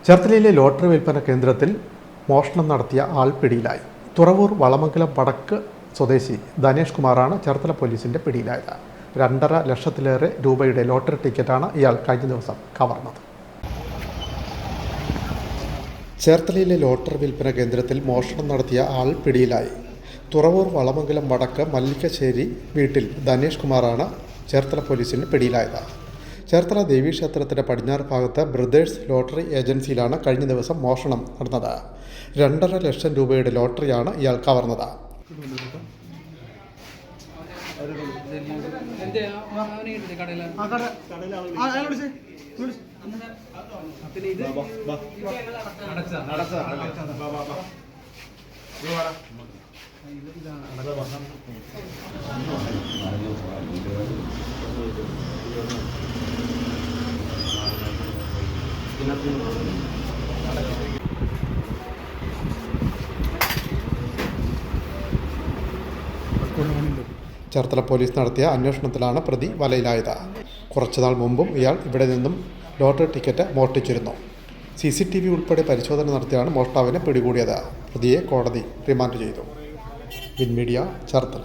ചേർത്തലയിലെ lottery വിൽപ്പന കേന്ദ്രത്തിൽ മോഷണം നടത്തിയ ആൾ പിടിയിലായി. തുറവൂർ വളമംഗലം വടക്ക് സ്വദേശി ധനേഷ് കുമാറാണ് ചേർത്തല പോലീസിന്റെ പിടിയിലായത്. 2.5 ലക്ഷത്തിലേറെ രൂപയുടെ ലോട്ടറി ടിക്കറ്റാണ് ഇയാൾ കഴിഞ്ഞ ദിവസം കവർന്നത്. ചേർത്തലയിലെ ലോട്ടറി വിൽപ്പന കേന്ദ്രത്തിൽ മോഷണം നടത്തിയ ആൾ പിടിയിലായി. തുറവൂർ വളമംഗലം വടക്ക് മല്ലിക്കശ്ശേരി വീട്ടിൽ ധനേഷ് കുമാറാണ് ചേർത്തല പോലീസിന് പിടിയിലായത്. ചേർത്തല ദേവീക്ഷേത്രത്തിൻ്റെ പടിഞ്ഞാറ് ഭാഗത്ത് ബ്രദേഴ്സ് ലോട്ടറി ഏജൻസിയിലാണ് കഴിഞ്ഞ ദിവസം മോഷണം നടന്നത്. 2.5 ലക്ഷം രൂപയുടെ ലോട്ടറിയാണ് ഇയാൾ കവർന്നത്. ചേർത്തല പോലീസ് നടത്തിയ അന്വേഷണത്തിലാണ് പ്രതി വലയിലായത്. കുറച്ചുനാൾ മുമ്പും ഇയാൾ ഇവിടെ നിന്നും ലോട്ടറി ടിക്കറ്റ് മോഷ്ടിച്ചിരുന്നു. CCTV ഉൾപ്പെടെ പരിശോധന നടത്തിയാണ് മോഷ്ടാവിനെ പിടികൂടിയത്. പ്രതിയെ കോടതി റിമാൻഡ് ചെയ്തു. വിൻമീഡിയ, ചേർത്തല.